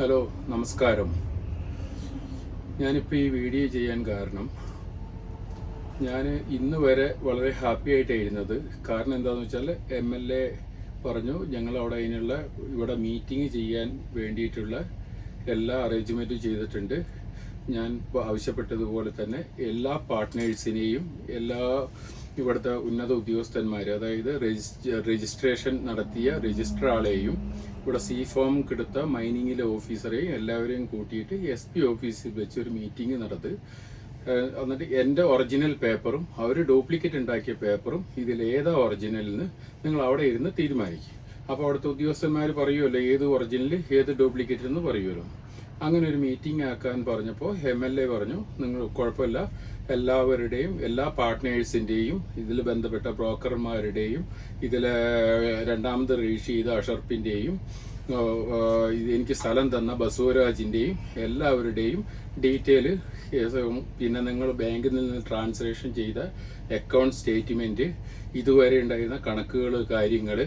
Hello, നമസ്കാരം. ഞാനിപ്പോൾ ഈ വീഡിയോ ചെയ്യാൻ കാരണം ഞാൻ ഇന്ന് വരെ വളരെ ഹാപ്പി ആയിട്ടായിരുന്നത്. കാരണം എന്താണെന്ന് വെച്ചാൽ MLA പറഞ്ഞു ഞങ്ങളവിടെ അതിനുള്ള ഇവിടെ മീറ്റിംഗ് ചെയ്യാൻ വേണ്ടിയിട്ടുള്ള എല്ലാ അറേഞ്ച്മെൻറ്റും ചെയ്തിട്ടുണ്ട്. ഞാൻ ആവശ്യപ്പെട്ടതുപോലെ തന്നെ എല്ലാ പാർട്ട്നേഴ്സിനെയും എല്ലാ ഇവിടുത്തെ ഉന്നത ഉദ്യോഗസ്ഥന്മാർ, അതായത് രജിസ്ട്രേഷൻ നടത്തിയ രജിസ്ട്രാളെയും ഇവിടെ ഫോം കൊടുത്ത മൈനിങ്ങിലെ ഓഫീസറെയും എല്ലാവരെയും കൂട്ടിയിട്ട് SP ഓഫീസിൽ വെച്ചൊരു മീറ്റിംഗ് നടത്തി. എന്നിട്ട് എൻ്റെ ഒറിജിനൽ പേപ്പറും അവർ ഡ്യൂപ്ലിക്കേറ്റ് ഉണ്ടാക്കിയ പേപ്പറും ഇതിലേതാ ഒറിജിനലിന് നിങ്ങൾ അവിടെ ഇരുന്ന് തീരുമാനിക്കും. അപ്പോൾ അവിടുത്തെ ഉദ്യോഗസ്ഥന്മാർ പറയുമല്ലോ ഏത് ഒറിജിനൽ ഏത് ഡ്യൂപ്ലിക്കേറ്റ് എന്ന് പറയുമല്ലോ. അങ്ങനെ ഒരു മീറ്റിംഗ് ആക്കാൻ പറഞ്ഞപ്പോൾ MLA പറഞ്ഞു നിങ്ങൾ കുഴപ്പമില്ല, എല്ലാവരുടെയും എല്ലാ പാർട്ട്നേഴ്സിൻ്റെയും ഇതിൽ ബന്ധപ്പെട്ട ബ്രോക്കർമാരുടെയും ഇതിലെ രണ്ടാമത് രജിസ്റ്റർ ചെയ്ത അഷർപ്പിൻ്റെയും എനിക്ക് സ്ഥലം തന്ന ബസവരാജിൻ്റെയും എല്ലാവരുടെയും ഡീറ്റെയിൽ, പിന്നെ നിങ്ങൾ ബാങ്കിൽ നിന്ന് ട്രാൻസാക്ഷൻ ചെയ്ത അക്കൗണ്ട് സ്റ്റേറ്റ്മെൻറ്റ്, ഇതുവരെ ഉണ്ടായിരുന്ന കണക്കുകൾ, കാര്യങ്ങൾ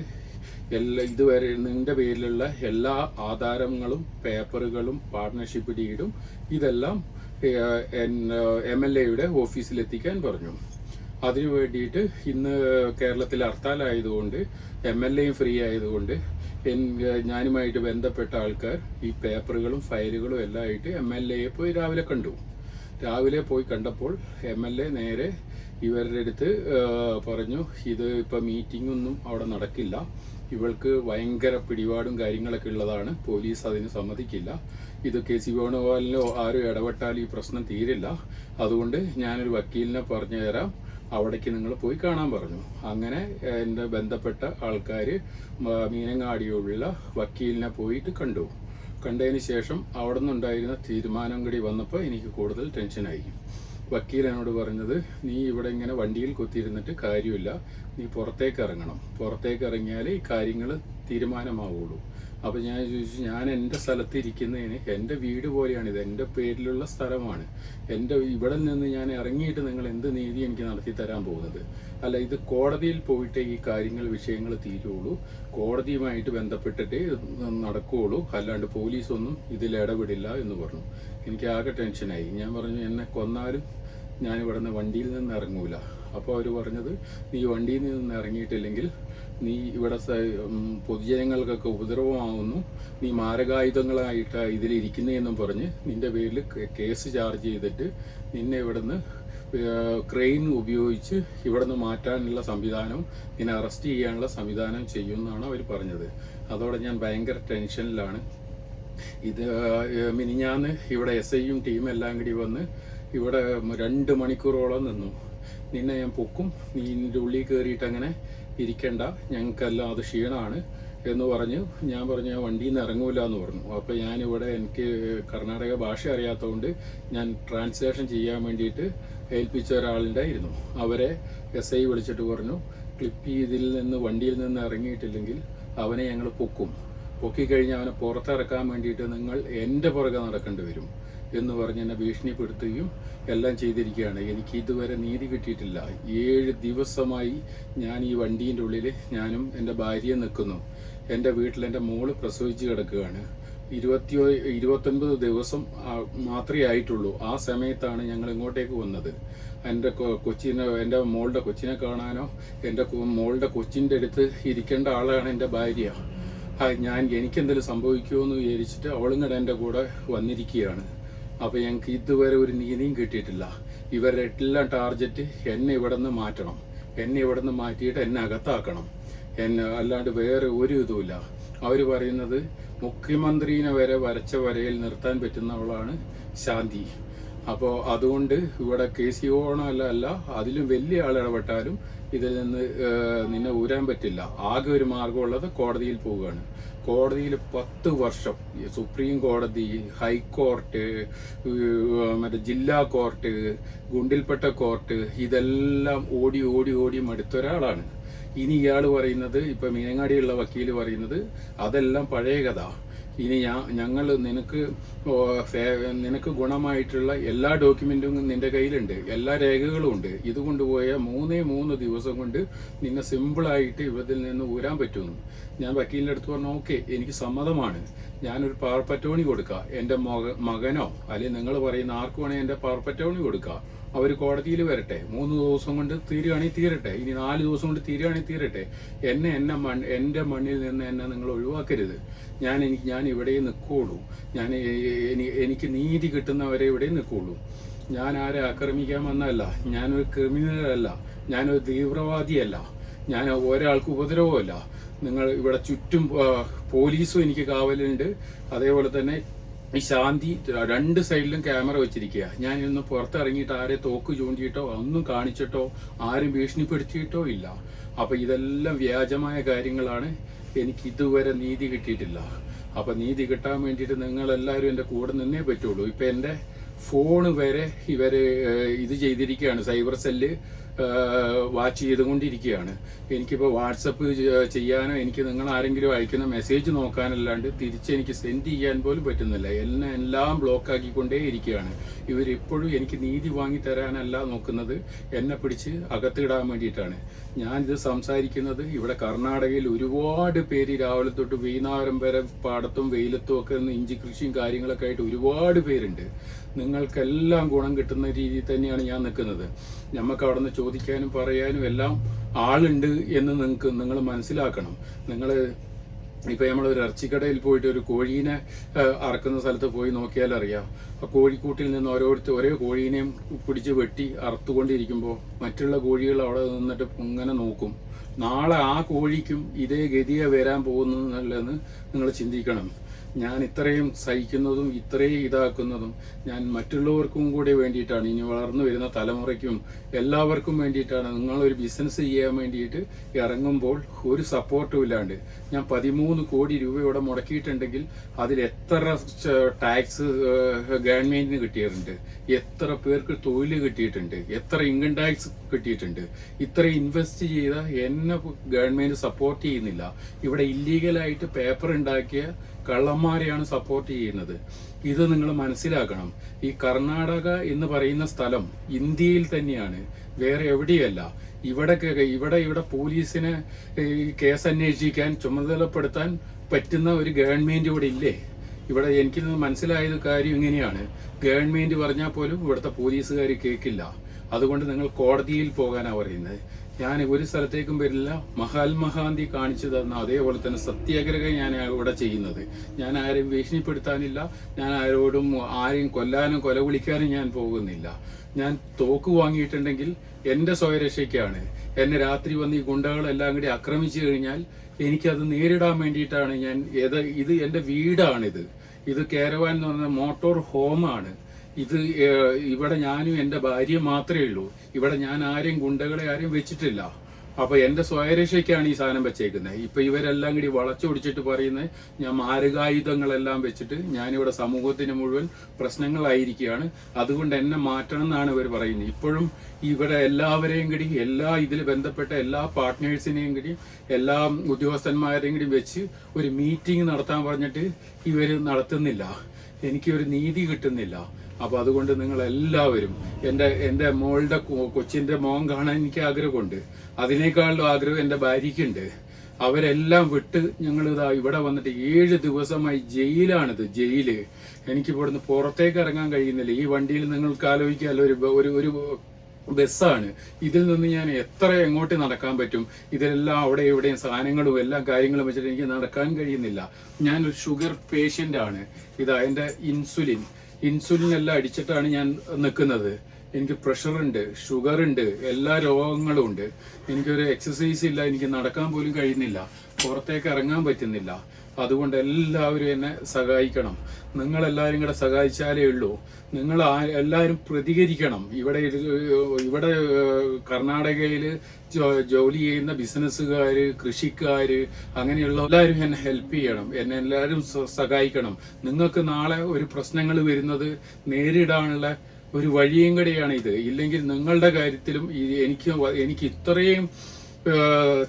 ഇതുവരെ നിങ്ങളുടെ പേരിലുള്ള എല്ലാ ആധാരങ്ങളും പേപ്പറുകളും പാർട്ട്ണർഷിപ്പ് ഡീഡും ഇതെല്ലാം MLAയുടെ ഓഫീസിലെത്തിക്കാൻ പറഞ്ഞു. അതിനു വേണ്ടിയിട്ട് ഇന്ന് കേരളത്തിൽ ഹർത്താലായതുകൊണ്ട് MLAയും ഫ്രീ ആയതുകൊണ്ട് ഞാനുമായിട്ട് ബന്ധപ്പെട്ട ആൾക്കാർ ഈ പേപ്പറുകളും ഫയലുകളും എല്ലാം ആയിട്ട് MLAയെ പോയി രാവിലെ പോയി കണ്ടപ്പോൾ MLA നേരെ ഇവരുടെ അടുത്ത് പറഞ്ഞു ഇത് ഇപ്പം മീറ്റിംഗൊന്നും അവിടെ നടക്കില്ല, ഇവൾക്ക് ഭയങ്കര പിടിപാടും കാര്യങ്ങളൊക്കെ ഉള്ളതാണ്, പോലീസ് അതിന് സമ്മതിക്കില്ല, ഇത് KC വേണുഗോപാലിനോ ആരും ഇടപെട്ടാൽ ഈ പ്രശ്നം തീരില്ല, അതുകൊണ്ട് ഞാനൊരു വക്കീലിനെ പറഞ്ഞു തരാം, അവിടേക്ക് നിങ്ങൾ പോയി കാണാൻ പറഞ്ഞു. അങ്ങനെ എൻ്റെ ബന്ധപ്പെട്ട ആൾക്കാർ മീനങ്ങാടിയുള്ള വക്കീലിനെ പോയിട്ട് കണ്ടതിന് ശേഷം അവിടെ നിന്നുണ്ടായിരുന്ന തീരുമാനം കൂടി വന്നപ്പോൾ എനിക്ക് കൂടുതൽ ടെൻഷനായി. വക്കീൽ എന്നോട് പറഞ്ഞത് നീ ഇവിടെ ഇങ്ങനെ വണ്ടിയിൽ കുത്തിയിരുന്നിട്ട് കാര്യമില്ല, നീ പുറത്തേക്ക് ഇറങ്ങണം, പുറത്തേക്ക് ഇറങ്ങിയാൽ ഈ കാര്യങ്ങൾ തീരുമാനമാവുള്ളൂ. അപ്പോൾ ഞാൻ ചോദിച്ചു, ഞാൻ എൻ്റെ സ്ഥലത്ത് ഇരിക്കുന്നതിന് എൻ്റെ വീട് പോലെയാണിത്, എൻ്റെ പേരിലുള്ള സ്ഥലമാണ്, ഇവിടെ നിന്ന് ഞാൻ ഇറങ്ങിയിട്ട് നിങ്ങൾ എന്ത് നീതി എനിക്ക് നടത്തി തരാൻ പോകുന്നത്? അല്ല, ഇത് കോടതിയിൽ പോയിട്ട് ഈ വിഷയങ്ങൾ തീരുള്ളൂ, കോടതിയുമായിട്ട് ബന്ധപ്പെട്ടിട്ടേ നടക്കുകയുള്ളൂ, അല്ലാണ്ട് പോലീസൊന്നും ഇതിൽ ഇടപെടില്ല എന്ന് പറഞ്ഞു. എനിക്ക് ആകെ ടെൻഷനായി. ഞാൻ പറഞ്ഞു എന്നെ കൊന്നാലും ഞാൻ ഇവിടെ നിന്ന് വണ്ടിയിൽ നിന്ന് ഇറങ്ങൂല. അപ്പോൾ അവർ പറഞ്ഞത് നീ വണ്ടിയിൽ നിന്ന് ഇറങ്ങിയിട്ടില്ലെങ്കിൽ നീ ഇവിടെ പൊതുജനങ്ങൾക്കൊക്കെ ഉപദ്രവമാവുന്നു, നീ മാരകായുധങ്ങളായിട്ട് ഇതിലിരിക്കുന്നതെന്നും പറഞ്ഞ് നിന്റെ പേരിൽ കേസ് ചാർജ് ചെയ്തിട്ട് നിന്നെ ഇവിടുന്ന് ക്രെയിൻ ഉപയോഗിച്ച് ഇവിടുന്ന് മാറ്റാനുള്ള സംവിധാനം, നിന്നെ അറസ്റ്റ് ചെയ്യാനുള്ള സംവിധാനം ചെയ്യുമെന്നാണ് അവർ പറഞ്ഞത്. അതോടെ ഞാൻ ഭയങ്കര ടെൻഷനിലാണ്. ഇത് മിനിഞ്ഞാന്ന് ഇവിടെ SIയും ടീം എല്ലാം കൂടി വന്ന് ഇവിടെ 2 മണിക്കൂറോളം നിന്നു. നിന്നെ ഞാൻ പൊക്കും, നീ ഇതിൻ്റെ ഉള്ളിൽ കയറിയിട്ട് അങ്ങനെ ഇരിക്കണ്ട, ഞങ്ങൾക്കെല്ലാം അത് ക്ഷീണമാണ് എന്ന് പറഞ്ഞു. ഞാൻ വണ്ടിയിൽ നിന്ന് ഇറങ്ങൂല എന്ന് പറഞ്ഞു. അപ്പോൾ ഞാനിവിടെ എനിക്ക് കർണാടക ഭാഷ അറിയാത്തതുകൊണ്ട് ഞാൻ ട്രാൻസ്ലേഷൻ ചെയ്യാൻ വേണ്ടിയിട്ട് ഏൽപ്പിച്ച ഒരാളുണ്ടായിരുന്നു. അവരെ SI വിളിച്ചിട്ട് പറഞ്ഞു ഇതിൽ നിന്ന് വണ്ടിയിൽ നിന്ന് ഇറങ്ങിയിട്ടില്ലെങ്കിൽ അവനെ ഞങ്ങൾ പൊക്കിക്കഴിഞ്ഞാൽ അവനെ പുറത്തിറക്കാൻ വേണ്ടിയിട്ട് നിങ്ങൾ എൻ്റെ പുറകെ നടക്കേണ്ടി വരും എന്ന് പറഞ്ഞ് എന്നെ ഭീഷണിപ്പെടുത്തുകയും എല്ലാം ചെയ്തിരിക്കുകയാണ്. എനിക്ക് ഇതുവരെ നീതി കിട്ടിയിട്ടില്ല. 7 ദിവസമായി ഞാൻ ഈ വണ്ടീൻ്റെ ഉള്ളിൽ ഞാനും എൻ്റെ ഭാര്യയും നിൽക്കുന്നു. എൻ്റെ വീട്ടിൽ എൻ്റെ മോള് പ്രസവിച്ച് കിടക്കുകയാണ്. 29 ദിവസം മാത്രമേ ആയിട്ടുള്ളൂ. ആ സമയത്താണ് ഞങ്ങൾ ഇങ്ങോട്ടേക്ക് വന്നത്. എൻ്റെ മോളുടെ കൊച്ചിനെ കാണാനോ എൻ്റെ മോളുടെ കൊച്ചിൻ്റെ അടുത്ത് ഇരിക്കേണ്ട ആളാണ് എൻ്റെ ഭാര്യ. എനിക്കെന്തെങ്കിലും സംഭവിക്കുമോ എന്ന് വിചാരിച്ചിട്ട് അവളും കൂടെ എൻ്റെ കൂടെ വന്നിരിക്കുകയാണ്. അപ്പോൾ ഞങ്ങൾക്ക് ഇതുവരെ ഒരു നീതിയും കിട്ടിയിട്ടില്ല. ഇവരുടെ എല്ലാം ടാർഗറ്റ് എന്നെ ഇവിടെ നിന്ന് മാറ്റണം, എന്നെ ഇവിടെ നിന്ന് മാറ്റിയിട്ട് എന്നെ അകത്താക്കണം, അല്ലാണ്ട് വേറെ ഒരു ഇതുമില്ല. അവർ പറയുന്നത് മുഖ്യമന്ത്രിനെ വരെ വരച്ച വരയിൽ നിർത്താൻ പറ്റുന്നവളാണ് ശാന്തി. അപ്പോൾ അതുകൊണ്ട് ഇവിടെ KC അല്ല അതിലും വലിയ ആൾ ഇടപെട്ടാലും ഇതിൽ നിന്ന് നിന്നെ ഊരാൻ പറ്റില്ല. ആകെ ഒരു മാർഗമുള്ളത് കോടതിയിൽ പോവുകയാണ്. കോടതിയിൽ 10 വർഷം സുപ്രീം കോടതി, ഹൈക്കോർട്ട്, മറ്റേ ജില്ലാ കോർട്ട്, ഗുണ്ടിൽപ്പെട്ട കോർട്ട്, ഇതെല്ലാം ഓടി മടുത്ത ഒരാളാണ്. ഇനി ഇയാൾ പറയുന്നത്, ഇപ്പം മീനങ്ങാടിയുള്ള വക്കീൽ പറയുന്നത് അതെല്ലാം പഴയ കഥ, ഇനി ഞങ്ങൾ നിനക്ക് ഗുണമായിട്ടുള്ള എല്ലാ ഡോക്യുമെന്റും നിന്റെ കയ്യിലുണ്ട്, എല്ലാ രേഖകളും ഉണ്ട്. ഇത് കൊണ്ടുപോയ 3 ദിവസം കൊണ്ട് നിന്നെ സിമ്പിളായിട്ട് ഇവരിൽ നിന്ന് ഊരാൻ പറ്റുന്നു. ഞാൻ വക്കീലിൻ്റെ അടുത്ത് പറഞ്ഞു, ഓക്കെ, എനിക്ക് സമ്മതമാണ്, ഞാനൊരു പവർ പറ്റോണി കൊടുക്കാം, എൻ്റെ മകനോ അല്ലെങ്കിൽ നിങ്ങൾ പറയുന്ന ആർക്ക് വേണമെങ്കിൽ എൻ്റെ പവർ പറ്റോണി കൊടുക്കാം. അവർ കോടതിയിൽ വരട്ടെ, 3 ദിവസം കൊണ്ട് തീരുകയാണെങ്കിൽ തീരട്ടെ, ഇനി 4 ദിവസം കൊണ്ട് തീരുകയാണെങ്കിൽ തീരട്ടെ. എൻ്റെ മണ്ണിൽ നിന്ന് എന്നെ നിങ്ങൾ ഒഴിവാക്കരുത്. ഞാൻ ഇവിടെ നിൽക്കുകയുള്ളൂ. എനിക്ക് നീതി കിട്ടുന്നവരെ ഇവിടെ നിൽക്കുകയുള്ളൂ. ഞാൻ ആരെ ആക്രമിക്കാൻ വന്നതല്ല, ഞാനൊരു ക്രിമിനലല്ല, ഞാനൊരു തീവ്രവാദിയല്ല, ഞാൻ ഒരാൾക്ക് ഉപദ്രവമല്ല. നിങ്ങൾ ഇവിടെ ചുറ്റും പോലീസും എനിക്ക് കാവലുണ്ട്. അതേപോലെ തന്നെ ഈ ശാന്തി 2 സൈഡിലും ക്യാമറ വെച്ചിരിക്കുക. ഞാൻ ഇന്ന് പുറത്തിറങ്ങിയിട്ട് ആരെ തോക്ക് ചൂണ്ടിയിട്ടോ ഒന്നും കാണിച്ചിട്ടോ ആരും ഭീഷണിപ്പെടുത്തിയിട്ടോ ഇല്ല. അപ്പൊ ഇതെല്ലാം വ്യാജമായ കാര്യങ്ങളാണ്. എനിക്ക് ഇതുവരെ നീതി കിട്ടിയിട്ടില്ല. അപ്പൊ നീതി കിട്ടാൻ വേണ്ടിയിട്ട് നിങ്ങളെല്ലാവരും എൻ്റെ കൂടെ നിന്നേ പറ്റുള്ളൂ. ഇപ്പൊ എൻ്റെ ഫോണ് വരെ ഇവര് ഇത് ചെയ്തിരിക്കുകയാണ്, സൈബർ സെല്ല് വാച്ച് ചെയ്തുകൊണ്ടിരിക്കുകയാണ്. എനിക്കിപ്പോൾ വാട്സപ്പ് ചെയ്യാനോ എനിക്ക് നിങ്ങൾ ആരെങ്കിലും അയക്കുന്ന മെസ്സേജ് നോക്കാനല്ലാണ്ട് തിരിച്ചെനിക്ക് സെൻഡ് ചെയ്യാൻ പോലും പറ്റുന്നില്ല. എല്ലാം ബ്ലോക്ക് ആക്കിക്കൊണ്ടേ ഇരിക്കുകയാണ്. ഇവരിപ്പോഴും എനിക്ക് നീതി വാങ്ങി തരാനല്ല നോക്കുന്നത്, എന്നെ പിടിച്ച് അകത്തിടാൻ വേണ്ടിയിട്ടാണ്. ഞാനിത് സംസാരിക്കുന്നത് ഇവിടെ കർണാടകയിൽ ഒരുപാട് പേര് രാവിലെ തൊട്ട് വൈകുന്നേരം വരെ പാടത്തും വെയിലത്തും ഒക്കെ ഇഞ്ചി കൃഷിയും കാര്യങ്ങളൊക്കെ ആയിട്ട് ഒരുപാട് പേരുണ്ട്. നിങ്ങൾക്കെല്ലാം ഗുണം കിട്ടുന്ന രീതിയിൽ തന്നെയാണ് ഞാൻ നിൽക്കുന്നത്. നമുക്ക് അവിടെ നിന്ന് ചോദിക്കാനും പറയാനും എല്ലാം ആളുണ്ട് എന്ന് നിങ്ങൾ മനസ്സിലാക്കണം. ഇപ്പൊ നമ്മളൊരു ഇറച്ചിക്കടയിൽ പോയിട്ട് ഒരു കോഴീനെ അറക്കുന്ന സ്ഥലത്ത് പോയി നോക്കിയാൽ അറിയാം, ആ കോഴിക്കൂട്ടിൽ നിന്ന് ഓരോ കോഴീനെയും പിടിച്ച് വെട്ടി അറുത്തുകൊണ്ടിരിക്കുമ്പോൾ മറ്റുള്ള കോഴികൾ അവിടെ നിന്നിട്ട് ഇങ്ങനെ നോക്കും. നാളെ ആ കോഴിക്കും ഇതേ ഗതിയെ വരാൻ പോകുന്നതെന്നുള്ളതെന്ന് നിങ്ങൾ ചിന്തിക്കണം. ഞാൻ ഇത്രയും സഹിക്കുന്നതും ഇത്രയും ഇതാക്കുന്നതും ഞാൻ മറ്റുള്ളവർക്കും കൂടി വേണ്ടിയിട്ടാണ്, ഇനി വളർന്നു വരുന്ന തലമുറയ്ക്കും എല്ലാവർക്കും വേണ്ടിയിട്ടാണ്. നിങ്ങളൊരു ബിസിനസ് ചെയ്യാൻ വേണ്ടിയിട്ട് ഇറങ്ങുമ്പോൾ ഒരു സപ്പോർട്ടും ഇല്ലാണ്ട് ഞാൻ 13 കോടി രൂപ ഇവിടെ മുടക്കിയിട്ടുണ്ടെങ്കിൽ അതിൽ എത്ര ടാക്സ് ഗവൺമെന്റിന് കിട്ടിയിട്ടുണ്ട്, എത്ര പേർക്ക് തൊഴിൽ കിട്ടിയിട്ടുണ്ട്, എത്ര ഇൻകം ടാക്സ് കിട്ടിയിട്ടുണ്ട്. ഇത്ര ഇൻവെസ്റ്റ് ചെയ്ത എന്നെ ഗവൺമെന്റ് സപ്പോർട്ട് ചെയ്യുന്നില്ല. ഇവിടെ ഇല്ലീഗലായിട്ട് പേപ്പർ ഉണ്ടാക്കിയ കള്ളന്മാരെയാണ് സപ്പോർട്ട് ചെയ്യുന്നത്. ഇത് നിങ്ങൾ മനസ്സിലാക്കണം. ഈ കർണാടക എന്ന് പറയുന്ന സ്ഥലം ഇന്ത്യയിൽ തന്നെയാണ്, വേറെ എവിടെയല്ല. ഇവിടെ പോലീസിനെ കേസ് അന്വേഷിക്കാൻ ചുമതലപ്പെടുത്താൻ പറ്റുന്ന ഒരു ഗവൺമെന്റ് ഇവിടെ ഇല്ലേ? ഇവിടെ എനിക്ക് മനസ്സിലായത് കാര്യം ഇങ്ങനെയാണ്, ഗവൺമെന്റ് പറഞ്ഞാൽ പോലും ഇവിടുത്തെ പോലീസുകാർ കേൾക്കില്ല. അതുകൊണ്ട് നിങ്ങൾ കോടതിയിൽ പോകാനാണ് പറയുന്നത്. ഞാൻ ഒരു സ്ഥലത്തേക്കും വരില്ല. മഹാത്മാഗാന്ധി കാണിച്ചു തന്ന അതേപോലെ തന്നെ സത്യാഗ്രഹം ഞാൻ ഇവിടെ ചെയ്യുന്നത്. ഞാൻ ആരെയും ഭീഷണിപ്പെടുത്താനില്ല, ഞാൻ ആരെയും കൊല്ലാനും കൊല വിളിക്കാനും ഞാൻ പോകുന്നില്ല. ഞാൻ തോക്ക് വാങ്ങിയിട്ടുണ്ടെങ്കിൽ എൻ്റെ സ്വയരക്ഷയ്ക്കാണ്. എന്നെ രാത്രി വന്ന് ഈ ഗുണ്ടകളെല്ലാം കൂടി ആക്രമിച്ചു കഴിഞ്ഞാൽ എനിക്കത് നേരിടാൻ വേണ്ടിയിട്ടാണ്. ഇത് എൻ്റെ വീടാണിത്. ഇത് കേരവാൻ എന്ന് പറഞ്ഞ മോട്ടോർ ഹോമാണ്. ഇവിടെ ഞാനും എൻ്റെ ഭാര്യ മാത്രമേ ഉള്ളൂ. ഇവിടെ ഞാൻ ഗുണ്ടകളെ ആരെയും വെച്ചിട്ടില്ല. അപ്പൊ എന്റെ സ്വയരക്ഷയ്ക്കാണ് ഈ സാധനം വെച്ചേക്കുന്നത്. ഇപ്പൊ ഇവരെല്ലാം കൂടി വളച്ചൊടിച്ചിട്ട് പറയുന്നത് ഞാൻ മാരകായുധങ്ങളെല്ലാം വെച്ചിട്ട് ഞാനിവിടെ സമൂഹത്തിന് മുഴുവൻ പ്രശ്നങ്ങളായിരിക്കുകയാണ്, അതുകൊണ്ട് എന്നെ മാറ്റണം എന്നാണ് ഇവർ പറയുന്നത്. ഇപ്പോഴും ഇവിടെ എല്ലാവരെയും കൂടി ഇതിൽ ബന്ധപ്പെട്ട എല്ലാ പാർട്ട്നേഴ്സിനെയും കൂടി എല്ലാ ഉദ്യോഗസ്ഥന്മാരെയും കൂടി വെച്ച് ഒരു മീറ്റിംഗ് നടത്താൻ പറഞ്ഞിട്ട് ഇവര് നടത്തുന്നില്ല. എനിക്കൊരു നീതി കിട്ടുന്നില്ല. അപ്പൊ അതുകൊണ്ട് നിങ്ങൾ എല്ലാവരും എൻ്റെ മോളുടെ കൊച്ചിന്റെ മോൻ കാണാൻ എനിക്ക് ആഗ്രഹമുണ്ട്. അതിനേക്കാളും ആഗ്രഹം എൻ്റെ ഭാര്യയ്ക്കുണ്ട്. അവരെല്ലാം വിട്ട് ഞങ്ങൾ ഇവിടെ വന്നിട്ട് 7 ദിവസമായി ജയിലാണിത്, ജയില്. എനിക്ക് ഇവിടുന്ന് പുറത്തേക്ക് ഇറങ്ങാൻ കഴിയുന്നില്ല. ഈ വണ്ടിയിൽ നിങ്ങൾക്ക് ആലോചിക്കാമല്ലോ, ഒരു ബസ്സാണ്. ഇതിൽ നിന്ന് ഞാൻ എത്ര എങ്ങോട്ട് നടക്കാൻ പറ്റും? ഇതിലെല്ലാം അവിടെ എവിടെയും സാധനങ്ങളും എല്ലാ കാര്യങ്ങളും വെച്ചിട്ട് എനിക്ക് നടക്കാൻ കഴിയുന്നില്ല. ഞാനൊരു ഷുഗർ പേഷ്യൻ്റ് ആണ്. എൻ്റെ ഇൻസുലിൻ എല്ലാം അടിച്ചിട്ടാണ് ഞാൻ നിൽക്കുന്നത്. എനിക്ക് പ്രഷറുണ്ട്, ഷുഗറുണ്ട്, എല്ലാ രോഗങ്ങളും ഉണ്ട്. എനിക്കൊരു എക്സസൈസ് ഇല്ല, എനിക്ക് നടക്കാൻ പോലും കഴിയുന്നില്ല, പുറത്തേക്ക് ഇറങ്ങാൻ പറ്റുന്നില്ല. അതുകൊണ്ട് എല്ലാവരും എന്നെ സഹായിക്കണം. നിങ്ങളെല്ലാവരും കൂടെ സഹായിച്ചാലേ ഉള്ളൂ. നിങ്ങൾ എല്ലാവരും പ്രതികരിക്കണം. ഇവിടെ കർണാടകയിൽ ജോലി ചെയ്യുന്ന ബിസിനസ്സുകാര്, കൃഷിക്കാര്, അങ്ങനെയുള്ള എല്ലാവരും എന്നെ ഹെൽപ്പ് ചെയ്യണം, എന്നെ എല്ലാവരും സഹായിക്കണം. നിങ്ങൾക്ക് നാളെ ഒരു പ്രശ്നങ്ങൾ വരുന്നത് നേരിടാനുള്ള ഒരു വഴിയും കൂടെയാണ് ഇത്. ഇല്ലെങ്കിൽ നിങ്ങളുടെ കാര്യത്തിലും എനിക്ക് ഇത്രയും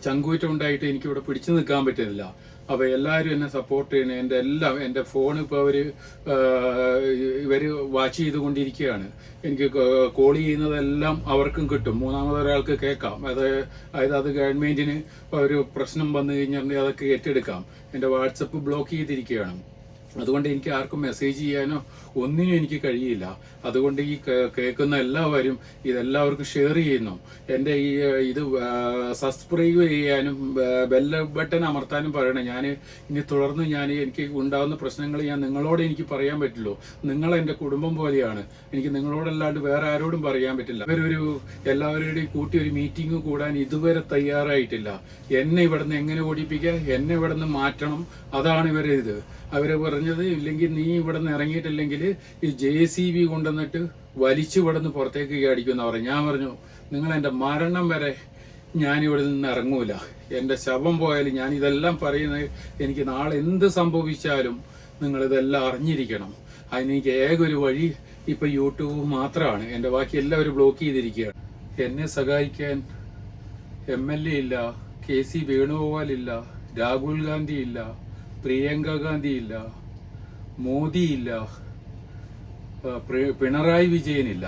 ചങ്കൂറ്റം ഉണ്ടായിട്ട് എനിക്കിവിടെ പിടിച്ചു നിൽക്കാൻ പറ്റുന്നില്ല. അപ്പോൾ എല്ലാവരും എന്നെ സപ്പോർട്ട് ചെയ്യണേ. എൻ്റെ എല്ലാം എൻ്റെ ഫോൺ ഇപ്പോൾ ഇവർ വാച്ച് ചെയ്തുകൊണ്ടിരിക്കുകയാണ്. എനിക്ക് കോൾ ചെയ്യുന്നതെല്ലാം അവർക്കും കിട്ടും, മൂന്നാമതൊരാൾക്ക് കേൾക്കാം. അതായത് അത് ഗവൺമെൻറ്റിന് ഒരു പ്രശ്നം വന്നു കഴിഞ്ഞിട്ടുണ്ടെങ്കിൽ അതൊക്കെ ഏറ്റെടുക്കാം. എൻ്റെ വാട്സപ്പ് ബ്ലോക്ക് ചെയ്തിരിക്കുകയാണ്. അതുകൊണ്ട് എനിക്ക് ആർക്കും മെസ്സേജ് ചെയ്യാനോ ഒന്നിനും എനിക്ക് കഴിയില്ല. അതുകൊണ്ട് ഈ കേൾക്കുന്ന എല്ലാവരും ഇതെല്ലാവർക്കും ഷെയർ ചെയ്യുന്നു. എൻ്റെ ഇത് സബ്സ്ക്രൈബ് ചെയ്യാനും ബെൽ ബട്ടൺ അമർത്താനും പറയണം. ഞാൻ ഇനി തുടർന്ന് എനിക്ക് ഉണ്ടാകുന്ന പ്രശ്നങ്ങൾ നിങ്ങളോട് എനിക്ക് പറയാൻ പറ്റുള്ളൂ. നിങ്ങൾ എൻ്റെ കുടുംബം പോലെയാണ്. എനിക്ക് നിങ്ങളോടല്ലാണ്ട് വേറെ ആരോടും പറയാൻ പറ്റില്ല. എല്ലാവരുടെയും കൂട്ടി ഒരു മീറ്റിംഗ് കൂടാൻ ഇതുവരെ തയ്യാറായിട്ടില്ല. എന്നെ ഇവിടുന്ന് എങ്ങനെ ഓടിപ്പിക്കുക, എന്നെ ഇവിടുന്ന് മാറ്റണം, അതാണ് ഇവരെ ഇത്. അവര് പറഞ്ഞത്, ഇല്ലെങ്കിൽ നീ ഇവിടെ നിന്ന് ഇറങ്ങിയിട്ടില്ലെങ്കിൽ ഈ JCB കൊണ്ടുവന്നിട്ട് വലിച്ചു ഇവിടെ നിന്ന് പുറത്തേക്ക് അടിക്കുമെന്ന് പറഞ്ഞു. ഞാൻ പറഞ്ഞു, നിങ്ങൾ എൻ്റെ മരണം വരെ ഞാനിവിടെ നിന്ന് ഇറങ്ങൂല. എൻ്റെ ശവം പോയാലും ഞാൻ ഇതെല്ലാം പറയുന്നത്, എനിക്ക് നാളെ എന്ത് സംഭവിച്ചാലും നിങ്ങളിതെല്ലാം അറിഞ്ഞിരിക്കണം. അതിനെനിക്ക് ഏകൊരു വഴി ഇപ്പം യൂട്യൂബ് മാത്രമാണ്. എൻ്റെ ബാക്കി എല്ലാവരും ബ്ലോക്ക് ചെയ്തിരിക്കുകയാണ്. എന്നെ സഹായിക്കാൻ MLA ഇല്ല, KC വേണുഗോപാൽ ഇല്ല, രാഹുൽ ഗാന്ധി ഇല്ല, പ്രിയങ്ക ഗാന്ധി ഇല്ല, മോദി ഇല്ല, പിണറായി വിജയനില്ല.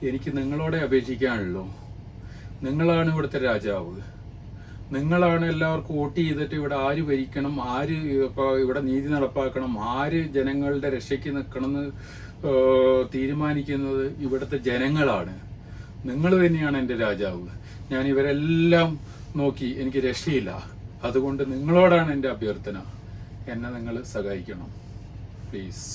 എനിക്ക് നിങ്ങളോടെ അപേക്ഷിക്കാനുള്ളൂ. നിങ്ങളാണ് ഇവിടുത്തെ രാജാവ്. നിങ്ങളാണ് എല്ലാവർക്കും വോട്ട് ചെയ്തിട്ട് ഇവിടെ ആര് ഭരിക്കണം, ആര് ഇവിടെ നീതി നടപ്പാക്കണം, ആര് ജനങ്ങളുടെ രക്ഷയ്ക്ക് നിൽക്കണമെന്ന് തീരുമാനിക്കുന്നത് ഇവിടുത്തെ ജനങ്ങളാണ്. നിങ്ങൾ തന്നെയാണ് എൻ്റെ രാജാവ്. ഞാൻ ഇവരെല്ലാം നോക്കി എനിക്ക് രക്ഷയില്ല. അതുകൊണ്ട് നിങ്ങളോടാണ് എൻ്റെ അഭ്യർത്ഥന, എന്നെ നിങ്ങൾ സഹായിക്കണം പ്ലീസ്.